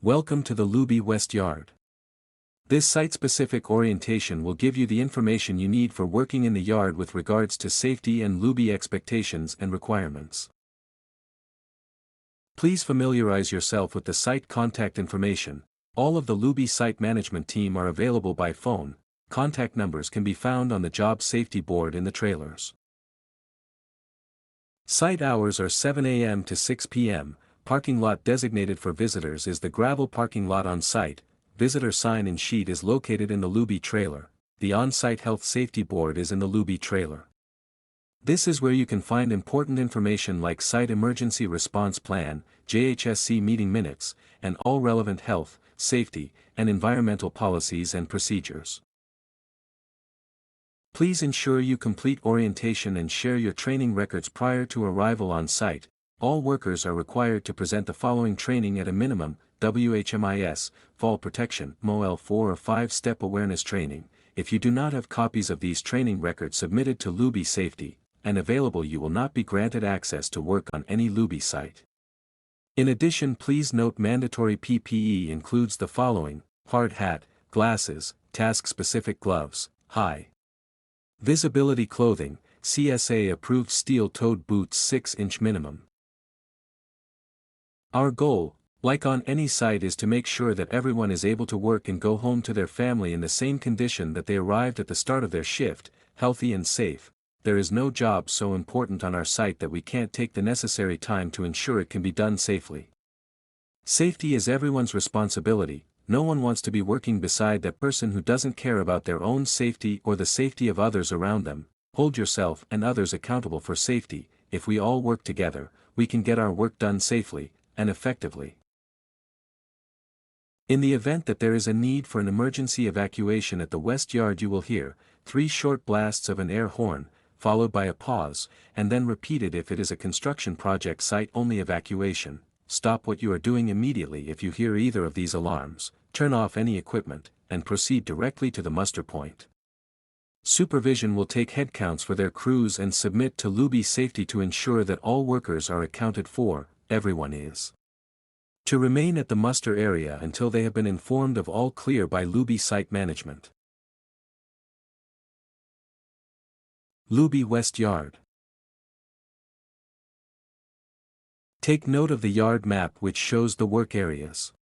Welcome to the Luby West Yard. This site-specific orientation will give you the information you need for working in the yard with regards to safety and Luby expectations and requirements. Please familiarize yourself with the site contact information. All of the Luby site management team are available by phone. Contact numbers can be found on the job safety board in the trailers. Site hours are 7 a.m. to 6 p.m. Parking lot designated for visitors is the gravel parking lot on site. Visitor sign-in sheet is located in the Luby trailer. The on-site health safety board is in the Luby trailer. This is where you can find important information like site emergency response plan, JHSC meeting minutes, and all relevant health, safety, and environmental policies and procedures. Please ensure you complete orientation and share your training records prior to arrival on site. All workers are required to present the following training at a minimum: WHMIS, Fall Protection, MOL 4 or 5-step awareness training. If you do not have copies of these training records submitted to Luby Safety and available, you will not be granted access to work on any Luby site. In addition, please note mandatory PPE includes the following: hard hat, glasses, task-specific gloves, high visibility clothing, CSA approved steel-toed boots 6-inch minimum. Our goal, like on any site, is to make sure that everyone is able to work and go home to their family in the same condition that they arrived at the start of their shift, healthy and safe. There is no job so important on our site that we can't take the necessary time to ensure it can be done safely. Safety is everyone's responsibility. No one wants to be working beside that person who doesn't care about their own safety or the safety of others around them. Hold yourself and others accountable for safety. If we all work together, we can get our work done safely and effectively. In the event that there is a need for an emergency evacuation at the West Yard, you will hear 3 short blasts of an air horn, followed by a pause, and then repeated if it is a construction project site-only evacuation. Stop what you are doing immediately if you hear either of these alarms, turn off any equipment, and proceed directly to the muster point. Supervision will take headcounts for their crews and submit to Luby Safety to ensure that all workers are accounted for. Everyone is to remain at the muster area until they have been informed of all clear by Luby site management. Luby West Yard. Take note of the yard map which shows the work areas.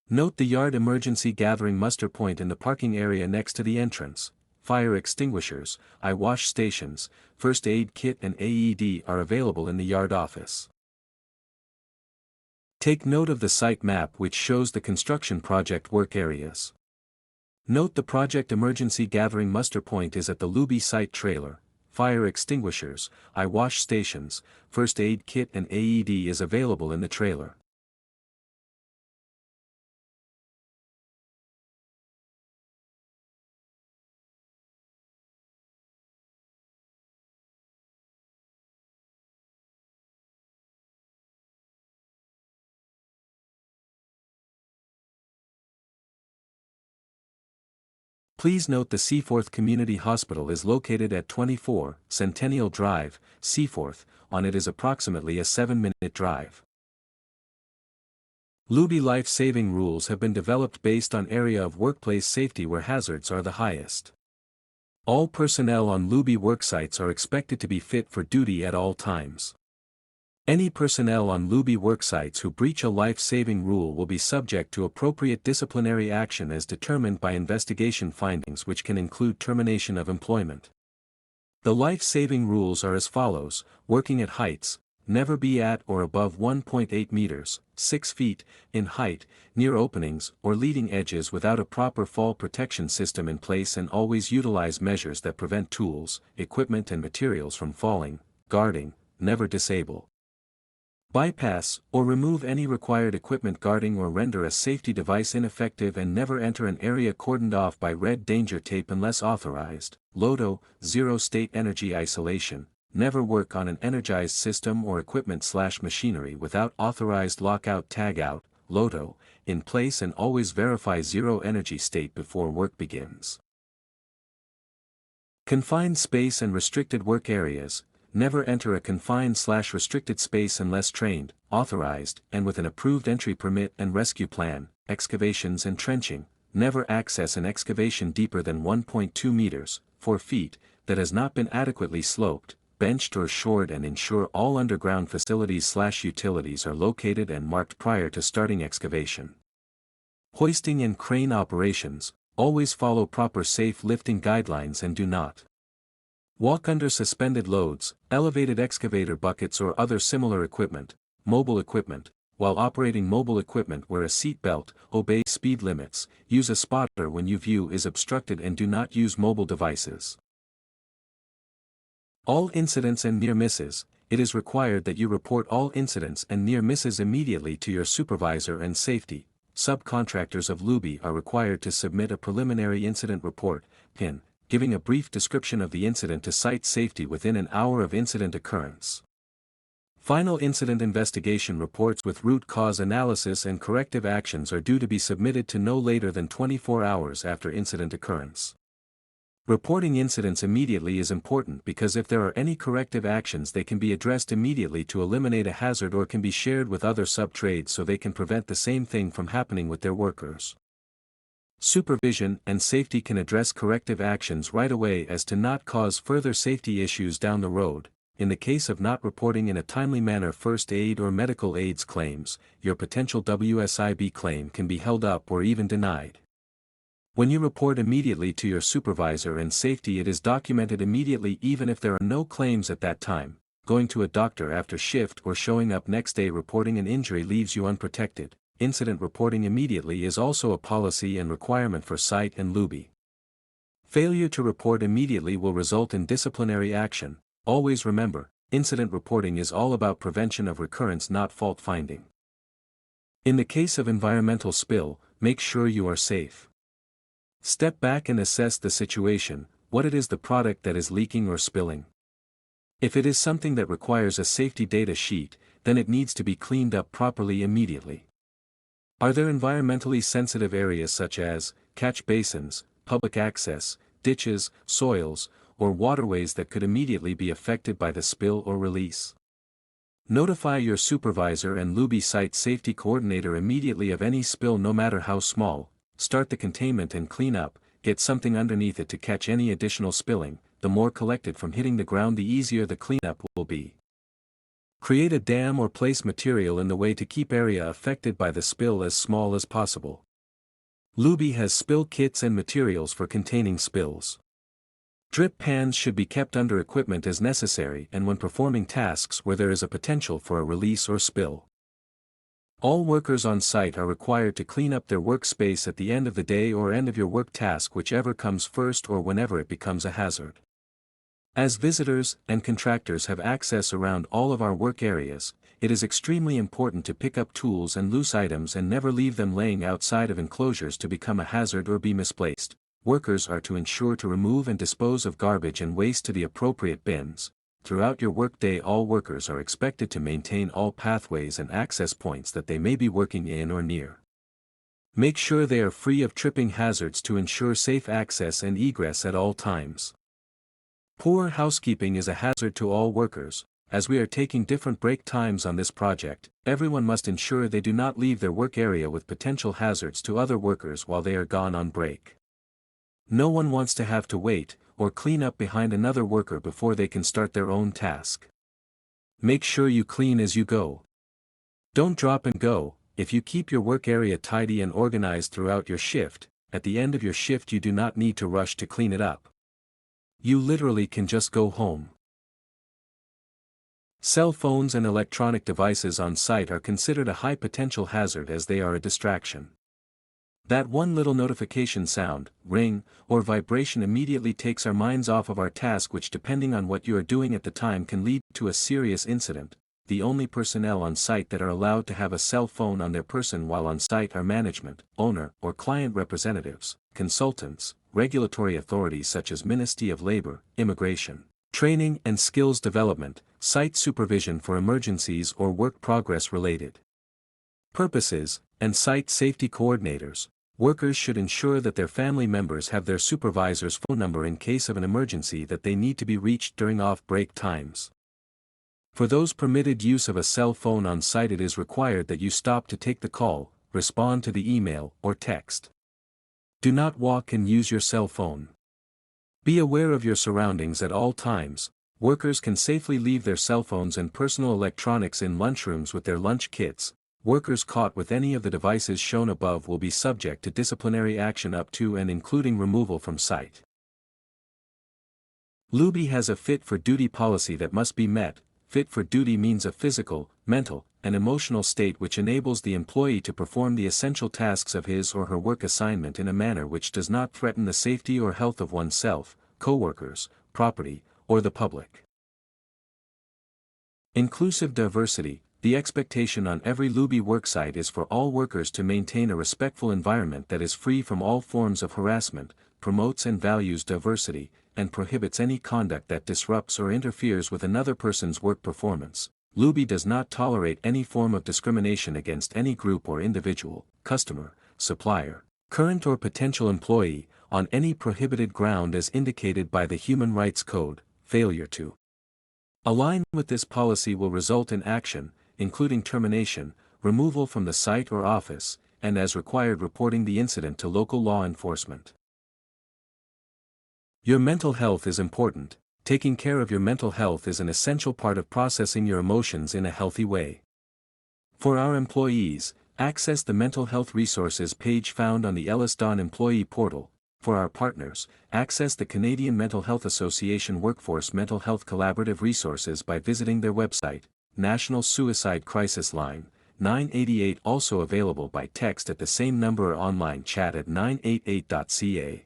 Note the yard emergency gathering muster point in the parking area next to the entrance. Fire extinguishers, eye wash stations, first aid kit and AED are available in the yard office. Take note of the site map which shows the construction project work areas. Note the project emergency gathering muster point is at the Luby site trailer. Fire extinguishers, eye wash stations, first aid kit and AED is available in the trailer. Please note the Seaforth Community Hospital is located at 24 Centennial Drive, Seaforth. On it is approximately a 7-minute drive. Luby life-saving rules have been developed based on area of workplace safety where hazards are the highest. All personnel on Luby worksites are expected to be fit for duty at all times. Any personnel on Luby worksites who breach a life-saving rule will be subject to appropriate disciplinary action as determined by investigation findings, which can include termination of employment. The life-saving rules are as follows: working at heights, never be at or above 1.8 meters, 6 feet, in height, near openings or leading edges without a proper fall protection system in place, and always utilize measures that prevent tools, equipment and materials from falling. Guarding, never disable, bypass, or remove any required equipment guarding or render a safety device ineffective, and never enter an area cordoned off by red danger tape unless authorized. LOTO, zero state energy isolation, never work on an energized system or equipment/machinery without authorized lockout tagout, LOTO, in place, and always verify zero energy state before work begins. Confined space and restricted work areas, never enter a confined/restricted space unless trained, authorized, and with an approved entry permit and rescue plan. Excavations and trenching. Never access an excavation deeper than 1.2 meters, 4 feet, that has not been adequately sloped, benched or shored, and ensure all underground facilities/utilities are located and marked prior to starting excavation. Hoisting and crane operations. Always follow proper safe lifting guidelines and do not walk under suspended loads, elevated excavator buckets or other similar equipment. Mobile equipment. While operating mobile equipment, wear a seat belt, obey speed limits, use a spotter when your view is obstructed, and do not use mobile devices. All incidents and near misses. It is required that you report all incidents and near misses immediately to your supervisor and safety. Subcontractors of Luby are required to submit a preliminary incident report, PIN, giving a brief description of the incident to site safety within an hour of incident occurrence. Final incident investigation reports with root cause analysis and corrective actions are due to be submitted to no later than 24 hours after incident occurrence. Reporting incidents immediately is important because if there are any corrective actions, they can be addressed immediately to eliminate a hazard or can be shared with other sub-trades so they can prevent the same thing from happening with their workers. Supervision and safety can address corrective actions right away as to not cause further safety issues down the road. In the case of not reporting in a timely manner first aid or medical aids claims, your potential WSIB claim can be held up or even denied. When you report immediately to your supervisor and safety, it is documented immediately even if there are no claims at that time. Going to a doctor after shift or showing up next day reporting an injury leaves you unprotected. Incident reporting immediately is also a policy and requirement for site and Luby. Failure to report immediately will result in disciplinary action. Always remember, incident reporting is all about prevention of recurrence, not fault finding. In the case of environmental spill, make sure you are safe. Step back and assess the situation, what it is the product that is leaking or spilling. If it is something that requires a safety data sheet, then it needs to be cleaned up properly immediately. Are there environmentally sensitive areas such as catch basins, public access, ditches, soils, or waterways that could immediately be affected by the spill or release? Notify your supervisor and Luby site safety coordinator immediately of any spill, no matter how small. Start the containment and clean up, get something underneath it to catch any additional spilling. The more collected from hitting the ground, the easier the cleanup will be. Create a dam or place material in the way to keep area affected by the spill as small as possible. Luby has spill kits and materials for containing spills. Drip pans should be kept under equipment as necessary and when performing tasks where there is a potential for a release or spill. All workers on site are required to clean up their workspace at the end of the day or end of your work task, whichever comes first or whenever it becomes a hazard. As visitors and contractors have access around all of our work areas, it is extremely important to pick up tools and loose items and never leave them laying outside of enclosures to become a hazard or be misplaced. Workers are to ensure to remove and dispose of garbage and waste to the appropriate bins. Throughout your workday, all workers are expected to maintain all pathways and access points that they may be working in or near. Make sure they are free of tripping hazards to ensure safe access and egress at all times. Poor housekeeping is a hazard to all workers. As we are taking different break times on this project, everyone must ensure they do not leave their work area with potential hazards to other workers while they are gone on break. No one wants to have to wait or clean up behind another worker before they can start their own task. Make sure you clean as you go. Don't drop and go. If you keep your work area tidy and organized throughout your shift, at the end of your shift you do not need to rush to clean it up. You literally can just go home. Cell phones and electronic devices on site are considered a high potential hazard as they are a distraction. That one little notification sound, ring, or vibration immediately takes our minds off of our task, which depending on what you are doing at the time can lead to a serious incident. The only personnel on site that are allowed to have a cell phone on their person while on site are management, owner, or client representatives, consultants, regulatory authorities such as Ministry of Labor, Immigration, Training and Skills Development, site supervision for emergencies or work progress related purposes, and site safety coordinators. Workers should ensure that their family members have their supervisor's phone number in case of an emergency that they need to be reached during off-break times. For those permitted use of a cell phone on site, it is required that you stop to take the call, respond to the email or text. Do not walk and use your cell phone. Be aware of your surroundings at all times. Workers can safely leave their cell phones and personal electronics in lunchrooms with their lunch kits. Workers caught with any of the devices shown above will be subject to disciplinary action up to and including removal from site. Luby has a fit for duty policy that must be met. Fit for duty means a physical, mental, and emotional state which enables the employee to perform the essential tasks of his or her work assignment in a manner which does not threaten the safety or health of oneself, co-workers, property, or the public. Inclusive diversity. The expectation on every Luby worksite is for all workers to maintain a respectful environment that is free from all forms of harassment, promotes and values diversity, and prohibits any conduct that disrupts or interferes with another person's work performance. Luby does not tolerate any form of discrimination against any group or individual, customer, supplier, current or potential employee, on any prohibited ground as indicated by the Human Rights Code. Failure to align with this policy will result in action, including termination, removal from the site or office, and as required reporting the incident to local law enforcement. Your mental health is important. Taking care of your mental health is an essential part of processing your emotions in a healthy way. For our employees, access the mental health resources page found on the Ellis Don employee portal. For our partners, access the Canadian Mental Health Association Workforce Mental Health Collaborative resources by visiting their website. National Suicide Crisis Line, 988, also available by text at the same number or online chat at 988.ca.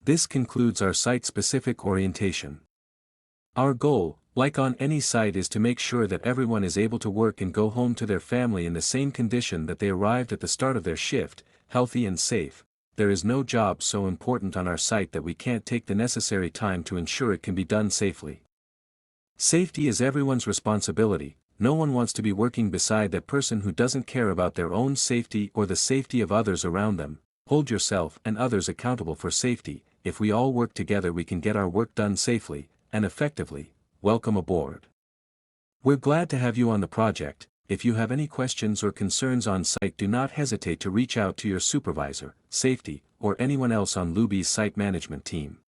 This concludes our site-specific orientation. Our goal, like on any site, is to make sure that everyone is able to work and go home to their family in the same condition that they arrived at the start of their shift, healthy and safe. There is no job so important on our site that we can't take the necessary time to ensure it can be done safely. Safety is everyone's responsibility. No one wants to be working beside that person who doesn't care about their own safety or the safety of others around them. Hold yourself and others accountable for safety. If we all work together, we can get our work done safely and effectively. Welcome aboard. We're glad to have you on the project. If you have any questions or concerns on site, do not hesitate to reach out to your supervisor, safety, or anyone else on Luby's site management team.